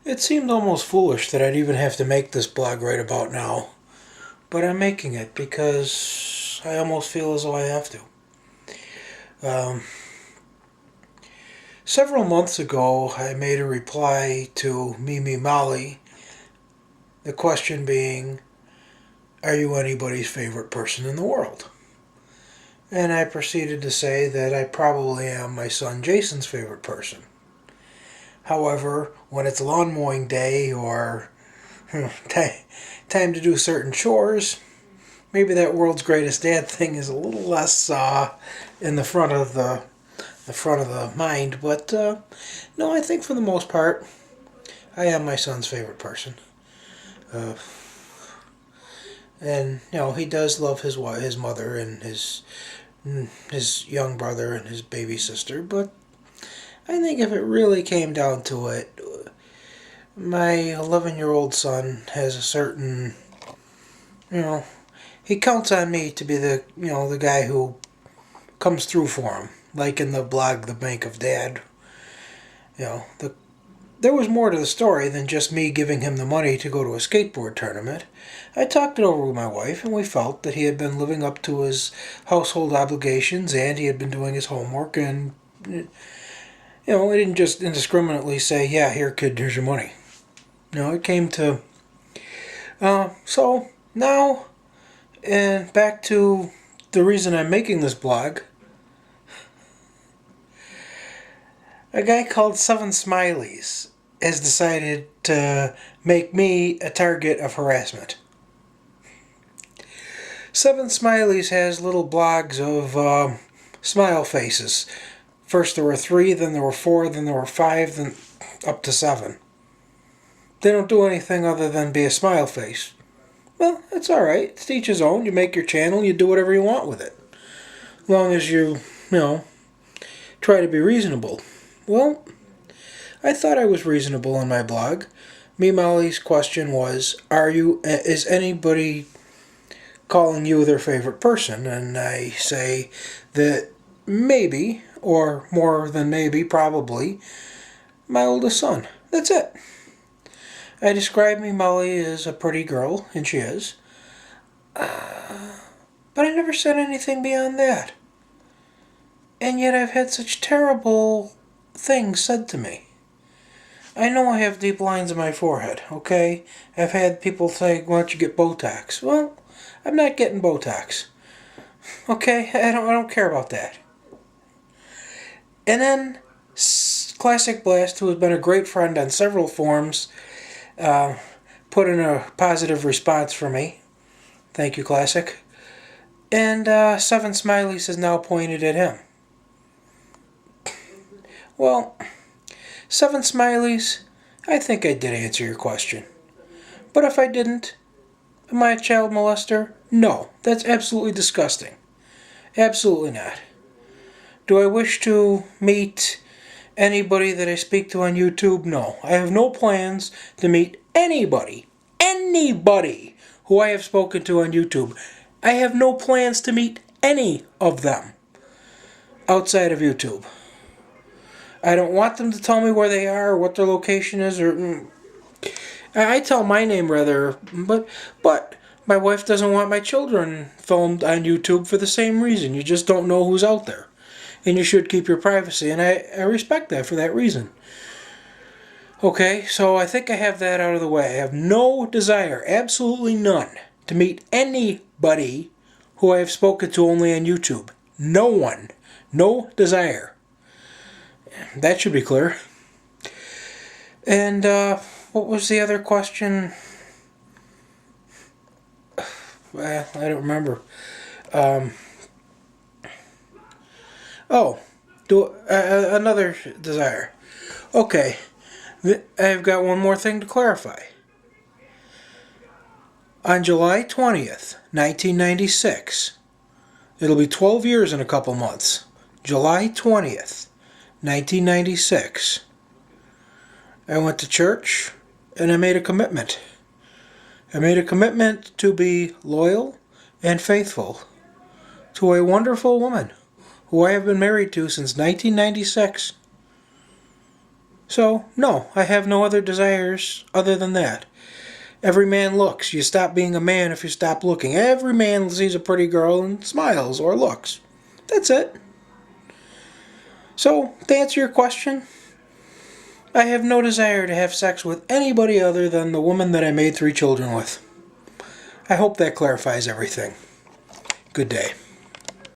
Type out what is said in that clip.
It seemed almost foolish that I'd even have to make this blog right about now, but I'm making it because I almost feel as though I have to. Um, Several months ago, I made a reply to Mimi Molly, the question being, are you anybody's favorite person in the world? And I proceeded to say that I probably am my son Jason's favorite person. However, when it's lawn mowing day or time to do certain chores, maybe that world's greatest dad thing is a little less in the front of the mind. But no, I think for the most part, I am my son's favorite person. Uh, and he does love his mother and his young brother and his baby sister. But I think if it really came down to it, my 11-year-old son has a certain, he counts on me to be the guy who comes through for him. Like in the blog, The Bank of Dad. There was more to the story than just me giving him the money to go to a skateboard tournament. I talked it over with my wife, and we felt that he had been living up to his household obligations, and he had been doing his homework, and, we didn't just indiscriminately say, yeah, here, kid, here's your money. It came to... so, now, and back to the reason I'm making this blog. A guy called 7 Smileys has decided to make me a target of harassment. 7 Smileys has little blogs of smile faces. First there were 3, then there were 4, then there were 5, then up to 7. They don't do anything other than be a smile face. Well, it's alright. It's to each his own. You make your channel, you do whatever you want with it. As long as you try to be reasonable. Well, I thought I was reasonable on my blog. Me Molly's question was, is anybody calling you their favorite person? And I say that maybe, or more than maybe, probably, my oldest son. That's it. I describe me Molly as a pretty girl, and she is. But I never said anything beyond that. And yet I've had such terrible things said to me. I know I have deep lines in my forehead, okay? I've had people say, why don't you get Botox? Well, I'm not getting Botox. Okay? I don't care about that. And then, Classic Blast, who has been a great friend on several forums, put in a positive response for me. Thank you, Classic. And 7 Smileys has now pointed at him. Well, 7 Smileys, I think I did answer your question. But if I didn't, am I a child molester? No, that's absolutely disgusting. Absolutely not. Do I wish to meet anybody that I speak to on YouTube? No. I have no plans to meet anybody who I have spoken to on YouTube. I have no plans to meet any of them outside of YouTube. I don't want them to tell me where they are or what their location is. I tell my name rather, but my wife doesn't want my children filmed on YouTube for the same reason. You just don't know who's out there. And you should keep your privacy, and I respect that for that reason. Okay, so I think I have that out of the way. I have no desire, absolutely none, to meet anybody who I have spoken to only on YouTube. No one. No desire. That should be clear. And what was the other question? Well, I don't remember. Another desire. Okay, I've got one more thing to clarify. On July 20th, 1996, it'll be 12 years in a couple months. July 20th, 1996, I went to church and I made a commitment. I made a commitment to be loyal and faithful to a wonderful woman who I have been married to since 1996. So, no, I have no other desires other than that. Every man looks. You stop being a man if you stop looking. Every man sees a pretty girl and smiles or looks. That's it. So, to answer your question, I have no desire to have sex with anybody other than the woman that I made 3 children with. I hope that clarifies everything. Good day.